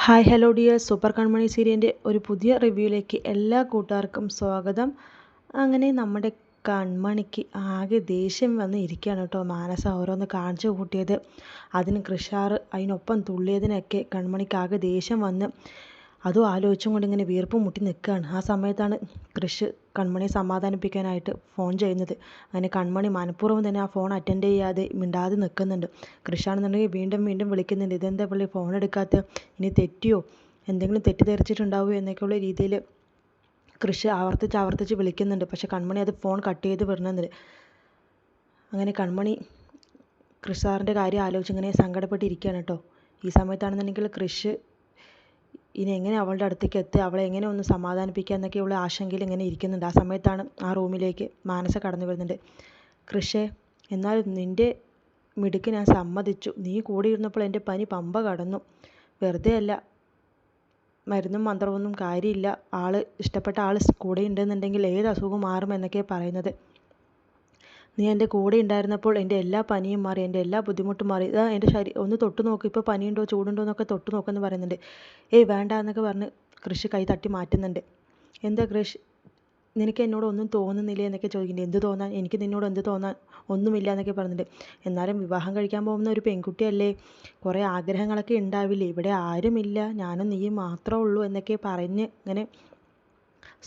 Hi hello dear super കൺമണി സീരിയലിൻ്റെ ഒരു പുതിയ റിവ്യൂയിലേക്ക് എല്ലാ കൂട്ടുകാർക്കും സ്വാഗതം. അങ്ങനെ നമ്മുടെ കൺമണിക്ക് ആകെ ദേഷ്യം വന്ന് ഇരിക്കുകയാണ് കേട്ടോ. മാനസ ഓരോന്ന് കാണിച്ചു കൂട്ടിയത്, അതിന് കൃഷാർ അതിനൊപ്പം തുള്ളിയതിനൊക്കെ കൺമണിക്ക് ആകെ ദേഷ്യം വന്ന് അതും ആലോചിച്ചും കൊണ്ട് ഇങ്ങനെ വീർപ്പ് മുട്ടി നിൽക്കുകയാണ്. ആ സമയത്താണ് കൃഷ് കൺമണിയെ സമാധാനിപ്പിക്കാനായിട്ട് ഫോൺ ചെയ്യുന്നത്. അങ്ങനെ കൺമണി മനഃപൂർവ്വം തന്നെ ആ ഫോൺ അറ്റൻഡ് ചെയ്യാതെ മിണ്ടാതെ നിൽക്കുന്നുണ്ട്. കൃഷാണെന്നുണ്ടെങ്കിൽ വീണ്ടും വീണ്ടും വിളിക്കുന്നുണ്ട്. ഇതെന്താ പുള്ളി ഫോൺ എടുക്കാത്ത, ഇനി തെറ്റിയോ, എന്തെങ്കിലും തെറ്റിദ്ധരിച്ചിട്ടുണ്ടാവുമോ എന്നൊക്കെയുള്ള രീതിയിൽ കൃഷ് ആവർത്തിച്ച് വിളിക്കുന്നുണ്ട്. പക്ഷെ കൺമണി അത് ഫോൺ കട്ട് ചെയ്ത് വിടുന്നുണ്ട്. അങ്ങനെ കൺമണി കൃഷാറിൻ്റെ കാര്യം ആലോചിച്ച് ഇങ്ങനെ സങ്കടപ്പെട്ടിരിക്കുകയാണ് കേട്ടോ. ഈ സമയത്താണെന്നുണ്ടെങ്കിൽ കൃഷ് ഇനി എങ്ങനെ അവളുടെ അടുത്തേക്ക് എത്തുക, അവളെ എങ്ങനെ ഒന്ന് സമാധാനിപ്പിക്കുക എന്നൊക്കെയുള്ള ആശങ്കയിൽ ഇങ്ങനെ ഇരിക്കുന്നുണ്ട്. ആ സമയത്താണ് ആ റൂമിലേക്ക് മാനസ കടന്നു വരുന്നുണ്ട്. കൃഷേ, എന്നാലും നിൻ്റെ മിടുക്ക് ഞാൻ സമ്മതിച്ചു. നീ കൂടെ ഇരുന്നപ്പോൾ എൻ്റെ പനി പമ്പ കടന്നു. വെറുതെ അല്ല, മരുന്നും മന്ത്രമൊന്നും കാര്യമില്ല. ഇഷ്ടപ്പെട്ട ആൾ കൂടെ ഉണ്ടെന്നുണ്ടെങ്കിൽ ഏത് അസുഖവും മാറും എന്നൊക്കെയാണ് പറയുന്നത്. നീ എൻ്റെ കൂടെ ഉണ്ടായിരുന്നപ്പോൾ എൻ്റെ എല്ലാ പനിയും മാറി, എൻ്റെ എല്ലാ ബുദ്ധിമുട്ടും മാറി. ഇതാ എൻ്റെ ശരീരം ഒന്ന് തൊട്ട് നോക്ക്, ഇപ്പോൾ പനിയുണ്ടോ ചൂടുണ്ടോ എന്നൊക്കെ തൊട്ട് നോക്കുമെന്ന് പറയുന്നുണ്ട്. ഏയ് വേണ്ട എന്നൊക്കെ പറഞ്ഞ് കൃഷി കൈ തട്ടി മാറ്റുന്നുണ്ട്. എന്താ കൃഷ്, നിനക്ക് എന്നോട് ഒന്നും തോന്നുന്നില്ല എന്നൊക്കെ ചോദിക്കുന്നുണ്ട്. എന്ത് തോന്നാൻ, എനിക്ക് നിന്നോട് എന്ത് തോന്നാൻ, ഒന്നുമില്ല എന്നൊക്കെ പറയുന്നുണ്ട്. എന്നാലും വിവാഹം കഴിക്കാൻ പോകുന്ന ഒരു പെൺകുട്ടിയല്ലേ, കുറേ ആഗ്രഹങ്ങളൊക്കെ ഉണ്ടാവില്ലേ, ഇവിടെ ആരുമില്ല, ഞാനും നീയും മാത്രമേ ഉള്ളൂ എന്നൊക്കെ പറഞ്ഞ് ഇങ്ങനെ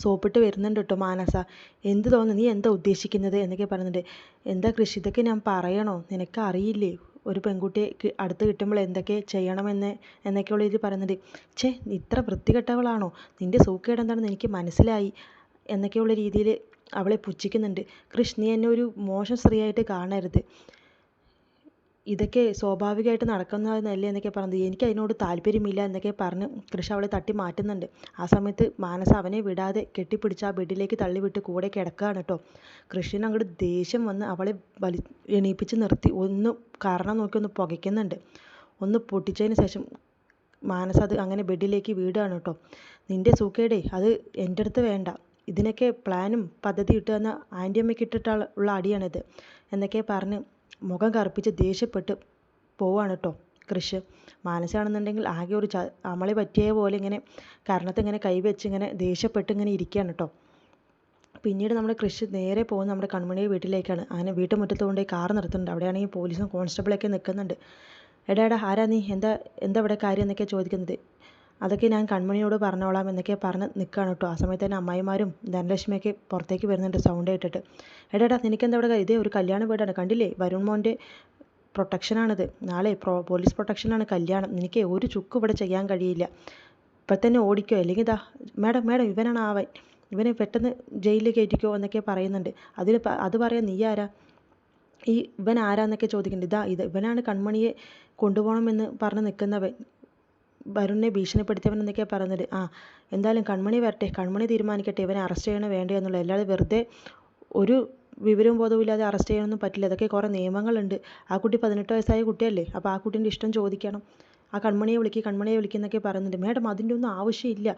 സോപ്പിട്ട് വരുന്നുണ്ട് കേട്ടോ മാനസ. എന്ത് തോന്നുന്നു, നീ എന്താ ഉദ്ദേശിക്കുന്നത് എന്നൊക്കെ പറയുന്നുണ്ട്. എന്താ കൃഷി, ഇതൊക്കെ ഞാൻ പറയണോ, നിനക്ക് അറിയില്ലേ ഒരു പെൺകുട്ടിയെ അടുത്ത് കിട്ടുമ്പോൾ എന്തൊക്കെ ചെയ്യണമെന്ന് എന്നൊക്കെയുള്ള ഇത് പറയുന്നുണ്ട്. ഇത്ര വൃത്തികെട്ടവളാണോ, നിൻ്റെ സൂക്കേട് എന്താണെന്ന് എനിക്ക് മനസ്സിലായി എന്നൊക്കെയുള്ള രീതിയിൽ അവളെ പുച്ഛിക്കുന്നുണ്ട്. കൃഷ്, നീ എന്നെ ഒരു മോശം സ്ത്രീയായിട്ട് കാണരുത്, ഇതൊക്കെ സ്വാഭാവികമായിട്ട് നടക്കുന്നതല്ലേ എന്നൊക്കെ പറഞ്ഞത്, എനിക്ക് അതിനോട് താല്പര്യമില്ല എന്നൊക്കെ പറഞ്ഞ് കൃഷി അവളെ തട്ടി മാറ്റുന്നുണ്ട്. ആ സമയത്ത് മാനസ അവനെ വിടാതെ കെട്ടിപ്പിടിച്ച് ആ ബെഡിലേക്ക് തള്ളിവിട്ട് കൂടെ കിടക്കുകയാണ് കേട്ടോ. കൃഷിന് അങ്ങോട്ട് ദേഷ്യം വന്ന് അവളെ എണീപ്പിച്ച് നിർത്തി ഒന്ന് കാരണം നോക്കി ഒന്ന് പുകയ്ക്കുന്നുണ്ട്. ഒന്ന് പൊട്ടിച്ചതിന് ശേഷം മാനസ അത് അങ്ങനെ ബെഡിലേക്ക് വീടുകയാണ് കേട്ടോ. നിൻ്റെ സൂക്കേടേ അത് എൻ്റെ അടുത്ത് വേണ്ട, ഇതിനൊക്കെ പ്ലാനും പദ്ധതി ഇട്ട് തന്ന ആൻറ്റിയമ്മയ്ക്ക് ഇട്ടിട്ടുള്ള അടിയാണിത് എന്നൊക്കെ പറഞ്ഞ് മുഖം കറുപ്പിച്ച് ദേഷ്യപ്പെട്ട് പോവാണ് കേട്ടോ കൃഷ്. മാനസയാണെന്നുണ്ടെങ്കിൽ ആകെ ഒരു അമളി പറ്റിയ പോലെ ഇങ്ങനെ കരണത്ത് ഇങ്ങനെ കൈവച്ച് ഇങ്ങനെ ദേഷ്യപ്പെട്ട് ഇങ്ങനെ ഇരിക്കുകയാണ് കേട്ടോ. പിന്നീട് നമ്മുടെ കൃഷി നേരെ പോകുന്നത് നമ്മുടെ കൺമണിയുടെ വീട്ടിലേക്കാണ്. അങ്ങനെ വീട്ടുമുറ്റത്ത് കൊണ്ടുപോയി കാർ നിർത്തുന്നുണ്ട്. അവിടെയാണെങ്കിൽ പോലീസും കോൺസ്റ്റബിളൊക്കെ നിൽക്കുന്നുണ്ട്. എടാ ആരാ നീ, എന്താ ഇവിടെ കാര്യം എന്നൊക്കെ ചോദിക്കുന്നത്. അതൊക്കെ ഞാൻ കൺമണിയോട് പറഞ്ഞോളാം എന്നൊക്കെ പറഞ്ഞ് നിൽക്കുകയാണ് കേട്ടോ. ആ സമയത്ത് തന്നെ അമ്മായിമാരും ധനലക്ഷ്മിയൊക്കെ പുറത്തേക്ക് വരുന്നുണ്ട് സൗണ്ട് കേട്ടിട്ട്. എടാ നിനക്കെന്താ ഇവിടെ, ഇതേ ഒരു കല്യാണ വീടാണ് കണ്ടില്ലേ, വരുൺ മോൻ്റെ പ്രൊട്ടക്ഷനാണിത്, നാളെ പോലീസ് പ്രൊട്ടക്ഷനാണ് കല്യാണം, നിനക്ക് ഒരു ചുക്ക് ഇവിടെ ചെയ്യാൻ കഴിയില്ല, ഇപ്പം തന്നെ ഓടിക്കോ, അല്ലെങ്കിൽ ഇതാ മേഡം ഇവനാണ് ആവൻ, ഇവനെ പെട്ടെന്ന് ജയിലിൽ കയറ്റിക്കോ എന്നൊക്കെ പറയുന്നുണ്ട്. അത് പറയാൻ നീ ആരാ, ഇവൻ ആരാന്നൊക്കെ ചോദിക്കുന്നുണ്ട്. ഇവനാണ് കൺമണിയെ കൊണ്ടുപോകണമെന്ന് പറഞ്ഞ് നിൽക്കുന്നവൻ, വരുണിനെ ഭീഷണിപ്പെടുത്തിയവൻ എന്നൊക്കെ പറയുന്നത്. എന്തായാലും കൺമണി വരട്ടെ, കൺമണി തീരുമാനിക്കട്ടെ ഇവനെ അറസ്റ്റ് ചെയ്യണോ വേണ്ടയോ എന്നുള്ളത്. അല്ലാതെ വെറുതെ ഒരു വിവരവും ബോധവും ഇല്ലാതെ അറസ്റ്റ് ചെയ്യാനൊന്നും പറ്റില്ല. അതൊക്കെ കുറേ നിയമങ്ങളുണ്ട്. ആ കുട്ടി 18 വയസ്സായ കുട്ടിയല്ലേ, അപ്പോൾ ആ കുട്ടീൻ്റെ ഇഷ്ടം ചോദിക്കണം. ആ കൺമണിയെ വിളിക്കുന്നൊക്കെ പറയുന്നുണ്ട്. മേഡം അതിൻ്റെ ഒന്നും ആവശ്യമില്ല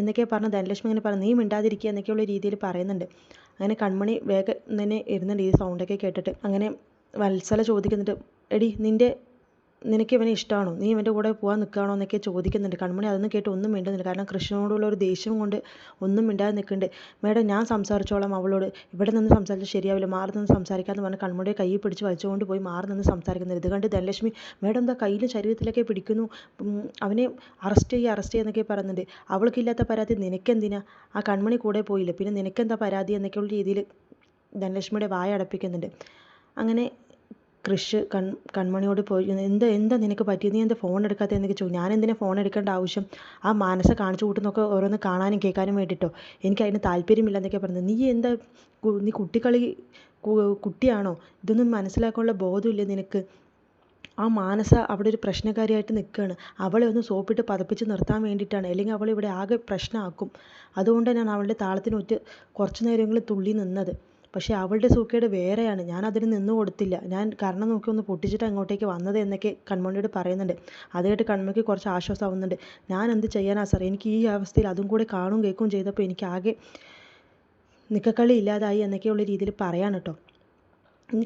എന്നൊക്കെ പറഞ്ഞ് ധനലക്ഷ്മി ഇങ്ങനെ പറഞ്ഞു. നീ മിണ്ടാതിരിക്കുക എന്നൊക്കെയുള്ള രീതിയിൽ പറയുന്നുണ്ട്. അങ്ങനെ കൺമണി വേഗം തന്നെ ഇരുന്നുണ്ട് ഈ സൗണ്ടൊക്കെ കേട്ടിട്ട്. അങ്ങനെ വത്സല ചോദിക്കുന്നുണ്ട്, എടി നിനക്ക് ഇവനെ ഇഷ്ടമാണോ, നീ ഇവൻ്റെ കൂടെ പോകാൻ നിൽക്കുകയാണോ എന്നൊക്കെ ചോദിക്കുന്നുണ്ട്. കൺമണി അതൊന്നും കേട്ട് ഒന്നും മിണ്ടുന്നില്ല. കാരണം കൃഷ്ണനോടുള്ള ഒരു ദേഷ്യം കൊണ്ട് ഒന്നും മിണ്ടാതെ നിൽക്കുന്നുണ്ട്. മേഡം ഞാൻ സംസാരിച്ചോളാം അവളോട്, ഇവിടെ നിന്ന് സംസാരിച്ചാൽ ശരിയാവില്ല, മാറി നിന്ന് സംസാരിക്കാമെന്ന് പറഞ്ഞ് കൺമണിയെ കൈ പിടിച്ച് വലിച്ചുകൊണ്ട് പോയി മാറി നിന്ന് സംസാരിക്കുന്നത്. ഇത് കണ്ട് ധനലക്ഷ്മി, മേഡം എന്താ കയ്യിലും ശരീരത്തിലൊക്കെ പിടിക്കുന്നു, അവനെ അറസ്റ്റ് ചെയ്യുക എന്നൊക്കെ പറയുന്നുണ്ട്. അവൾക്കില്ലാത്ത പരാതി നിനക്കെന്തിനാ, ആ കൺമണി കൂടെ പോയില്ലേ, പിന്നെ നിനക്കെന്താ പരാതി എന്നൊക്കെയുള്ള രീതിയിൽ ധനലക്ഷ്മിയുടെ വായ അടപ്പിക്കുന്നുണ്ട്. അങ്ങനെ കൃഷ് കൺമണിയോട് പോയി, എന്താ നിനക്ക് പറ്റി, നീ എന്താ ഫോൺ എടുക്കാത്ത എന്നൊക്കെ ചോദിച്ചു. ഞാൻ എന്തിനാ ഫോൺ എടുക്കേണ്ട ആവശ്യം, ആ മാനസ കാണിച്ചു കൂട്ടുന്നൊക്കെ ഓരോന്ന് കാണാനും കേൾക്കാനും വേണ്ടിയിട്ടോ, എനിക്ക് അതിന് താല്പര്യമില്ല എന്നൊക്കെ പറഞ്ഞത്. നീ കുട്ടിയാണോ, ഇതൊന്നും മനസ്സിലാക്കാനുള്ള ബോധമില്ല നിനക്ക്. ആ മാനസ അവിടെ ഒരു പ്രശ്നക്കാരിയായിട്ട് നിൽക്കുകയാണ്. അവളെ ഒന്ന് സോപ്പിട്ട് പതപ്പിച്ച് നിർത്താൻ വേണ്ടിയിട്ടാണ്, അല്ലെങ്കിൽ അവൾ ഇവിടെ ആകെ പ്രശ്നമാക്കും. അതുകൊണ്ട് ഞാൻ അവളുടെ താളത്തിനൊത്ത് കുറച്ച് നേരമെങ്കിലും തുള്ളി നിന്നത്. പക്ഷേ അവളുടെ സൂക്കേട് വേറെയാണ്, ഞാൻ അതിന് നിന്ന് കൊടുത്തില്ല, ഞാൻ കരണം നോക്കി ഒന്ന് പൊട്ടിച്ചിട്ട് അങ്ങോട്ടേക്ക് വന്നത് എന്നൊക്കെ കൺമണിയോട് പറയുന്നുണ്ട്. അത് കേട്ട് കൺമണിക്ക് കുറച്ച് ആശ്വാസമാവുന്നുണ്ട്. ഞാൻ എന്ത് ചെയ്യാനാ സാർ, എനിക്ക് ഈ അവസ്ഥയിൽ അതും കൂടെ കാണുകയും കേൾക്കുകയും ചെയ്തപ്പോൾ എനിക്ക് ആകെ നിക്കക്കളി ഇല്ലാതായി എന്നൊക്കെയുള്ള രീതിയിൽ പറയാൻ കേട്ടോ.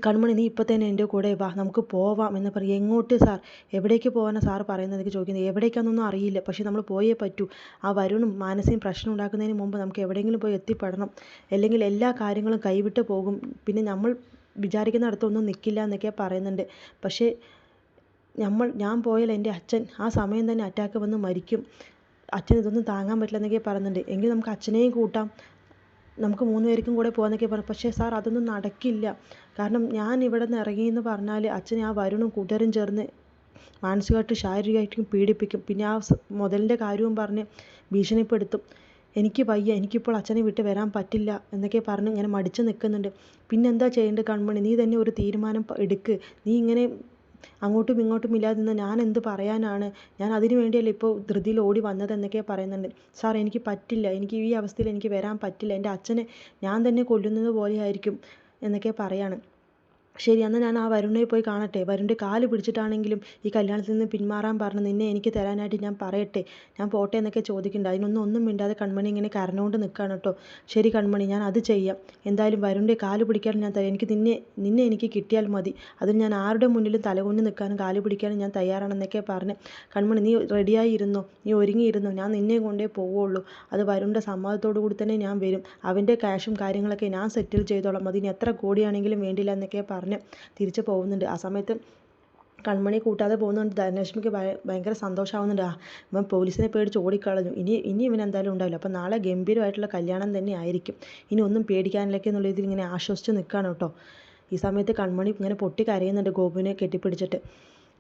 കൺമണി നീ ഇപ്പം തന്നെ എൻ്റെ കൂടെ വാ, നമുക്ക് പോവാം എന്ന് പറയും. എങ്ങോട്ട് സാർ? എവിടേക്ക് പോകാനാണ് സാർ പറയുന്നതൊക്കെ ചോദിക്കുന്നത്. എവിടേക്കാണെന്നൊന്നും അറിയില്ല, പക്ഷേ നമ്മൾ പോയേ പറ്റൂ. ആ വരുണും മാനസയും പ്രശ്നം ഉണ്ടാക്കുന്നതിന് മുമ്പ് നമുക്ക് എവിടെയെങ്കിലും പോയി എത്തിപ്പെടണം, അല്ലെങ്കിൽ എല്ലാ കാര്യങ്ങളും കൈവിട്ട് പോകും, പിന്നെ നമ്മൾ വിചാരിക്കുന്നിടത്തൊന്നും നിൽക്കില്ല എന്നൊക്കെ പറയുന്നുണ്ട്. പക്ഷേ ഞാൻ പോയാൽ എൻ്റെ അച്ഛൻ ആ സമയം തന്നെ അറ്റാക്ക് വന്ന് മരിക്കും, അച്ഛൻ ഇതൊന്നും താങ്ങാൻ പറ്റില്ല എന്നൊക്കെ പറയുന്നുണ്ട്. എങ്കിൽ നമുക്ക് അച്ഛനെയും കൂട്ടാം, നമുക്ക് 3 പേർക്കും കൂടെ പോകാമെന്നൊക്കെ പറഞ്ഞു. പക്ഷേ സാർ അതൊന്നും നടക്കില്ല, കാരണം ഞാൻ ഇവിടെ നിന്ന് ഇറങ്ങിയെന്ന് പറഞ്ഞാൽ അച്ഛനെ ആ വരുണും കൂട്ടുകാരും ചേർന്ന് മാനസികമായിട്ടും ശാരീരികമായിട്ടും പീഡിപ്പിക്കും, പിന്നെ ആ മുതലിൻ്റെ കാര്യവും പറഞ്ഞ് ഭീഷണിപ്പെടുത്തും. എനിക്ക് വയ്യ, എനിക്കിപ്പോൾ അച്ഛനെ വിട്ട് വരാൻ പറ്റില്ല എന്നൊക്കെ പറഞ്ഞ് ഇങ്ങനെ മടിച്ച് നിൽക്കുന്നുണ്ട്. പിന്നെന്താ ചെയ്യേണ്ടത് കൺമണി? നീ തന്നെ ഒരു തീരുമാനം എടുക്ക്. നീ ഇങ്ങനെ അങ്ങോട്ടും ഇങ്ങോട്ടും ഇല്ലാതെ നിന്ന് ഞാൻ എന്ത് പറയാനാണ്? ഞാൻ അതിന് വേണ്ടിയല്ലേ ഇപ്പോൾ ധൃതിയിൽ ഓടി വന്നത് എന്നൊക്കെ പറയുന്നുണ്ട്. സാർ എനിക്ക് പറ്റില്ല, എനിക്ക് ഈ അവസ്ഥയിൽ എനിക്ക് വരാൻ പറ്റില്ല, എൻ്റെ അച്ഛനെ ഞാൻ തന്നെ കൊല്ലുന്നത് പോലെയായിരിക്കും എന്നൊക്കെ പറയാണ്. ശരി, എന്നാൽ ഞാൻ ആ വരുണിനെ പോയി കാണട്ടെ, വരുണിൻ്റെ കാല് പിടിച്ചിട്ടാണെങ്കിലും ഈ കല്യാണത്തിൽ നിന്ന് പിന്മാറാൻ പറഞ്ഞ് നിന്നെ എനിക്ക് തരാനായിട്ട് ഞാൻ പറയട്ടെ, ഞാൻ പോട്ടെ എന്നൊക്കെ ചോദിക്കുന്നുണ്ട്. ഒന്നും മിണ്ടാതെ കൺമണി ഇങ്ങനെ കരഞ്ഞുകൊണ്ട് നിൽക്കുകയാണ് കേട്ടോ. ശരി കൺമണി, ഞാൻ അത് ചെയ്യാം, എന്തായാലും വരുണിൻ്റെ കാല് പിടിക്കാൻ ഞാൻ തരാം, എനിക്ക് നിന്നെ എനിക്ക് കിട്ടിയാൽ മതി, അതിന് ഞാൻ ആരുടെ മുന്നിലും തലകുനിച്ച് നിൽക്കാനും കാല് പിടിക്കാനും ഞാൻ തയ്യാറാണെന്നൊക്കെ പറഞ്ഞ് കൺമണി നീ റെഡിയായി ഇരുന്നോ, നീ ഒരുങ്ങിയിരുന്നോ, ഞാൻ നിന്നെ കൊണ്ടേ പോവുള്ളൂ, അത് വരുണിൻ്റെ സമ്മതത്തോടു കൂടി തന്നെ ഞാൻ വരും, അവൻ്റെ ക്യാഷും കാര്യങ്ങളൊക്കെ ഞാൻ സെറ്റിൽ ചെയ്തോളാം, അതിന് എത്ര കോടിയാണെങ്കിലും വേണ്ടില്ല എന്നൊക്കെ പറഞ്ഞ് തിരിച്ചു പോകുന്നുണ്ട്. ആ സമയത്ത് കൺമണി കൂട്ടാതെ പോകുന്നുണ്ട് ധനലക്ഷ്മിക്ക് ഭയങ്കര സന്തോഷമാവുന്നുണ്ട്. ഇവൻ പോലീസിനെ പേടിച്ച് ഓടിക്കളഞ്ഞു, ഇനി ഇവൻ എന്തായാലും ഉണ്ടാവില്ല, അപ്പം നാളെ ഗംഭീരമായിട്ടുള്ള കല്യാണം തന്നെ ആയിരിക്കും, ഇനി ഒന്നും പേടിക്കാനിലേക്ക് എന്നുള്ള രീതിയിൽ ഇങ്ങനെ ആശ്വസിച്ച് നിൽക്കുകയാണ് കേട്ടോ. ഈ സമയത്ത് കൺമണി ഇങ്ങനെ പൊട്ടി കരയുന്നുണ്ട് ഗോപുവിനെ കെട്ടിപ്പിടിച്ചിട്ട്.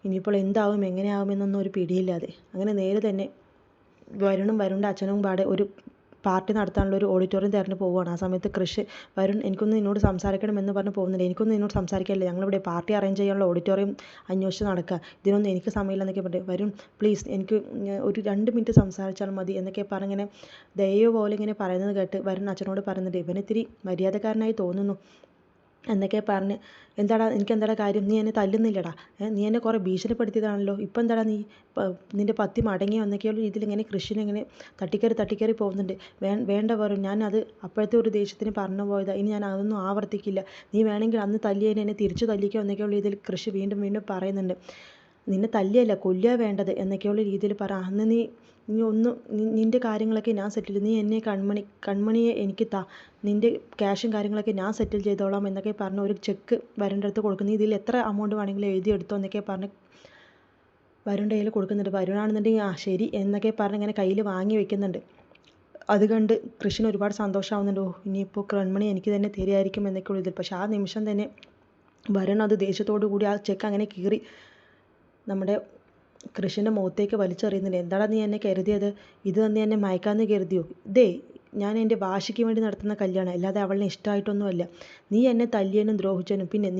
ഇനിയിപ്പോൾ എന്താവും എങ്ങനെയാവുമെന്നൊന്നും ഒരു പിടിയില്ലാതെ അങ്ങനെ നേരെ തന്നെ വരുണിൻ്റെ അച്ഛനും പാടെ ഒരു പാർട്ടി നടത്താനുള്ള ഒരു ഓഡിറ്റോറിയം തിരഞ്ഞു പോവുകയാണ്. ആ സമയത്ത് കൃഷ് വരുൺ എനിക്കൊന്ന് നിന്നോട് സംസാരിക്കണമെന്ന് പറഞ്ഞ് പോകുന്നുണ്ട്. എനിക്കൊന്നും നിന്നോട് സംസാരിക്കാനില്ല, ഞങ്ങളിവിടെ പാർട്ടി അറേഞ്ച് ചെയ്യാനുള്ള ഓഡിറ്റോറിയം അന്വേഷിച്ച് നടക്കുക, ഇതിനൊന്നും എനിക്ക് സമയമില്ല എന്നൊക്കെ പറഞ്ഞു. വരുൺ പ്ലീസ് എനിക്ക് ഒരു 2 മിനിറ്റ് സംസാരിച്ചാൽ മതി എന്നൊക്കെ പറഞ്ഞിങ്ങനെ ദയോ പോലെ ഇങ്ങനെ പറയുന്നത് കേട്ട് വരുൺ അച്ഛനോട് പറയുന്നുണ്ട്, ഇവനിത്തിരി മര്യാദക്കാരനായി തോന്നുന്നു എന്നൊക്കെ പറഞ്ഞ്, എനിക്കെന്താടാ കാര്യം, നീ എന്നെ തല്ലുന്നില്ലടാ, നീ എന്നെ കുറേ ഭീഷണിപ്പെടുത്തിയതാണല്ലോ, ഇപ്പം എന്താടാ നീ നിൻ്റെ പത്തി മടങ്ങിയോ എന്നൊക്കെയുള്ള രീതിയിൽ ഇങ്ങനെ കൃഷിനെ ഇങ്ങനെ തട്ടിക്കയറി പോകുന്നുണ്ട്. വേണ്ട വരും, ഞാൻ അത് അപ്പോഴത്തെ ഒരു ദേഷ്യത്തിന് പറഞ്ഞു പോയതാണ്, ഇനി ഞാൻ അതൊന്നും ആവർത്തിക്കില്ല, നീ വേണമെങ്കിൽ അന്ന് തല്ലിയതിനെ എന്നെ തിരിച്ചു തല്ലിക്കോ എന്നൊക്കെയുള്ള രീതിയിൽ കൃഷി വീണ്ടും പറയുന്നുണ്ട്. നിന്നെ തല്ലിയല്ല കൊല്ലുക വേണ്ടത് എന്നൊക്കെയുള്ള രീതിയിൽ പറ, അന്ന് നിൻ്റെ കാര്യങ്ങളൊക്കെ ഞാൻ സെറ്റിൽ ചെയ്തു, നീ എന്നെ കൺമണിയെ എനിക്ക് നിൻ്റെ ക്യാഷും കാര്യങ്ങളൊക്കെ ഞാൻ സെറ്റിൽ ചെയ്തോളാം എന്നൊക്കെ പറഞ്ഞ് ഒരു ചെക്ക് വരുണിൻ്റെ അടുത്ത് കൊടുക്കുന്നു. ഇതിൽ എത്ര എമൗണ്ട് വേണമെങ്കിലും എഴുതിയെടുത്തോ എന്നൊക്കെ പറഞ്ഞ് വരുണിൻ്റെ കയ്യിൽ കൊടുക്കുന്നുണ്ട്. വരുണാണെന്നുണ്ടെങ്കിൽ ആ ശരി എന്നൊക്കെ പറഞ്ഞ് ഇങ്ങനെ കയ്യിൽ വാങ്ങി വെക്കുന്നുണ്ട്. അത് കണ്ട് കൃഷിന് ഒരുപാട് സന്തോഷമാവുന്നുണ്ട്. ഇനിയിപ്പോൾ കൺമണി എനിക്ക് തന്നെ തരുമായിരിക്കും എന്നൊക്കെയുള്ള ഇതിൽ. പക്ഷേ ആ നിമിഷം തന്നെ വരുൺ അത് ദേഷ്യത്തോടു കൂടി ആ ചെക്ക് അങ്ങനെ കീറി നമ്മുടെ കൃഷിൻ്റെ മുഖത്തേക്ക് വലിച്ചെറിയുന്നുണ്ട്. എന്താടാ നീ എന്നെ കരുതിയത്, ഇത് തന്നെ എന്നെ മയക്കാമെന്ന് കരുതിയോ? ഞാൻ എൻ്റെ വാശിക്ക് വേണ്ടി നടത്തുന്ന കല്യാണം, അല്ലാതെ അവളിനെ ഇഷ്ടമായിട്ടൊന്നുമല്ല. നീ എന്നെ തല്ലിയതിനും ദ്രോഹിച്ചതിനും പിന്നെ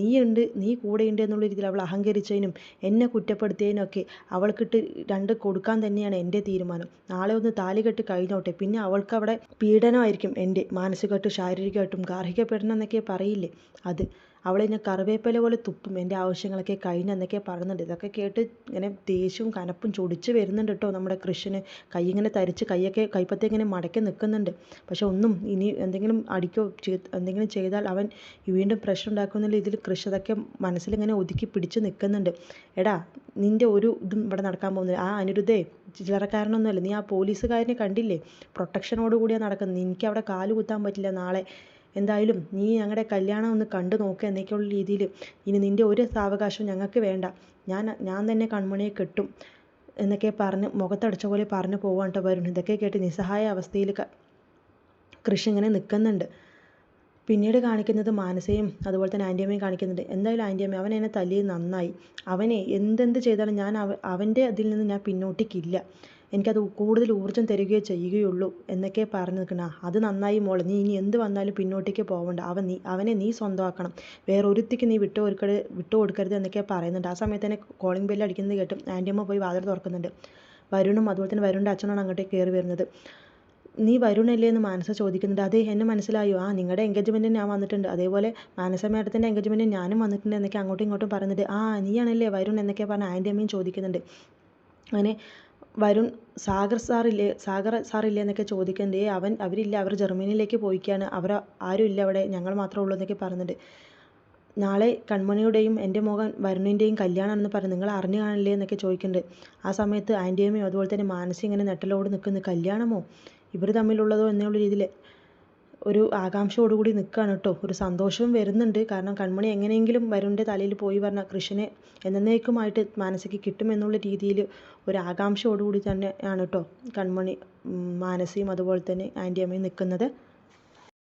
നീ കൂടെയുണ്ട് എന്നുള്ള രീതിയിൽ അവൾ അഹങ്കരിച്ചതിനും എന്നെ കുറ്റപ്പെടുത്തിയതിനും ഒക്കെ അവൾക്കിട്ട് 2 കൊടുക്കാൻ തന്നെയാണ് എൻ്റെ തീരുമാനം. നാളെ ഒന്ന് താലി കെട്ടി കഴിഞ്ഞോട്ടെ, പിന്നെ അവൾക്ക് അവിടെ പീഡനമായിരിക്കും, എൻ്റെ മാനസികമായിട്ടും ശാരീരികമായിട്ടും ഗാർഹിക പീഡനം എന്നൊക്കെ പറയില്ലേ അത്, അവളെ ഞാൻ കറിവേപ്പില പോലെ തുപ്പും, എൻ്റെ ആവശ്യങ്ങളൊക്കെ കഴിഞ്ഞെന്നൊക്കെ പറയുന്നുണ്ട്. ഇതൊക്കെ കേട്ട് ഇങ്ങനെ ദേഷ്യവും കനപ്പും ചൊടിച്ച് വരുന്നുണ്ട് കേട്ടോ നമ്മുടെ കൃഷിന്. കൈ ഇങ്ങനെ തരിച്ച് കൈപ്പത്തി ഇങ്ങനെ മടക്കി നിൽക്കുന്നുണ്ട്. പക്ഷെ ഒന്നും ഇനി എന്തെങ്കിലും അടിക്കോ എന്തെങ്കിലും ചെയ്താൽ അവൻ വീണ്ടും പ്രശ്നം ഉണ്ടാക്കുമെന്നുള്ള രീതിയിൽ കൃഷി അതൊക്കെ മനസ്സിലിങ്ങനെ ഒതുക്കി പിടിച്ച് നിൽക്കുന്നുണ്ട്. എടാ നിൻ്റെ ഒരു ഇതും ഇവിടെ നടക്കാൻ പോകുന്നില്ല, ആ അനിരുദ്ധേ ചില്ലറക്കാരനൊന്നുമല്ല, നീ ആ പോലീസുകാരനെ കണ്ടില്ലേ, പ്രൊട്ടക്ഷനോടുകൂടിയാണ് നടക്കുന്നത്, എനിക്ക് അവിടെ കാല് കുത്താൻ പറ്റില്ല നാളെ, എന്തായാലും നീ ഞങ്ങളുടെ കല്യാണം ഒന്ന് കണ്ടു നോക്കുക എന്നൊക്കെയുള്ള രീതിയിൽ ഇനി നിൻ്റെ ഒരു സാവകാശവും ഞങ്ങൾക്ക് വേണ്ട, ഞാൻ തന്നെ കൺമണിയെ കെട്ടും എന്നൊക്കെ പറഞ്ഞ് മുഖത്തടിച്ച പോലെ പറഞ്ഞു പോവാൻ കേട്ടോ വരുൺ. ഇതൊക്കെ കേട്ട് നിസ്സഹായ അവസ്ഥയിൽ കൃഷി ഇങ്ങനെ നിൽക്കുന്നുണ്ട്. പിന്നീട് കാണിക്കുന്നത് മാനസയും അതുപോലെ തന്നെ ആൻറ്റിയമ്മയും കാണിക്കുന്നുണ്ട്. എന്തായാലും ആൻറ്റിയമ്മ അവൻ എന്നെ തല്ലിയത് നന്നായി, അവനെ എന്തെന്ത് ചെയ്താലും ഞാൻ അവൻ്റെ അതിൽ നിന്ന് ഞാൻ പിന്നോട്ടിക്കില്ല, എനിക്കത് കൂടുതൽ ഊർജ്ജം തരികയേ ചെയ്യുകയുള്ളൂ എന്നൊക്കെ പറഞ്ഞു നിൽക്കണ. അത് നന്നായി മോളെ, നീ ഇനി എന്ത് വന്നാലും പിന്നോട്ടേക്ക് പോകണ്ട, അവനെ നീ സ്വന്തമാക്കണം, വേറെ ഒരുത്തിക്ക് നീ വിട്ടുകൊടുക്കരുത് എന്നൊക്കെ പറയുന്നുണ്ട്. ആ സമയത്ത് തന്നെ കോളിംഗ് ബെല്ല് അടിക്കുന്നത് കേട്ടും ആൻറ്റിയമ്മ പോയി വാതിൽ തുറക്കുന്നുണ്ട്. വരുണും അതുപോലെ തന്നെ വരുണിൻ്റെ അച്ഛനാണ് അങ്ങോട്ടേക്ക് കയറി വരുന്നത്. നീ വരുണല്ലേ എന്ന് മാനസ ചോദിക്കുന്നുണ്ട്. അതെ, എന്നെ മനസ്സിലായോ, ആ നിങ്ങളുടെ എൻഗേജ്മെൻറ്റിന് ഞാൻ വന്നിട്ടുണ്ട്, അതേപോലെ മാനസ മേഡത്തിൻ്റെ എൻഗേജ്മെൻറ്റിന് ഞാനും വന്നിട്ടുണ്ട് എന്നൊക്കെ അങ്ങോട്ടും ഇങ്ങോട്ടും പറയുന്നുണ്ട്. ആ നീയാണല്ലേ വരുൺ എന്നൊക്കെ പറഞ്ഞ് ആൻറ്റിയമ്മയും ചോദിക്കുന്നുണ്ട്. അങ്ങനെ വരുൺ സാഗർ സാറില്ലേ എന്നൊക്കെ ചോദിക്കുന്നുണ്ട്. അവരില്ല, അവർ ജർമ്മനിയിലേക്ക് പോയിക്കാണ്, ആരും ഇല്ല അവിടെ, ഞങ്ങൾ മാത്രമേ ഉള്ളൂ എന്നൊക്കെ പറയുന്നുണ്ട്. നാളെ കൺമണിയുടെയും എൻ്റെ മകൻ വരുണിൻ്റെയും കല്യാണമാണെന്ന് പറഞ്ഞ് നിങ്ങൾ അറിഞ്ഞു കാണില്ലേ എന്നൊക്കെ ചോദിക്കുന്നുണ്ട്. ആ സമയത്ത് ആൻറ്റിയമ്മയും അതുപോലെ തന്നെ മാനസി ഇങ്ങനെ നെട്ടലോട് നിൽക്കുന്നു. കല്യാണമോ ഇവർ തമ്മിലുള്ളതോ എന്നുള്ള രീതിയിൽ ഒരു ആകാംക്ഷയോടുകൂടി നിൽക്കുകയാണ് കേട്ടോ. ഒരു സന്തോഷവും വരുന്നുണ്ട്. കാരണം കൺമണി എങ്ങനെയെങ്കിലും വരുണിൻ്റെ തലയിൽ പോയി പറഞ്ഞ കൃഷ്ണനെ എന്നേക്കുമായിട്ട് മാനസിക്ക് കിട്ടുമെന്നുള്ള രീതിയിൽ ഒരു ആകാംക്ഷയോടുകൂടി തന്നെയാണ് കേട്ടോ കൺമണി, മാനസിയും അതുപോലെ തന്നെ ആൻറ്റിയമ്മയും നിൽക്കുന്നത്.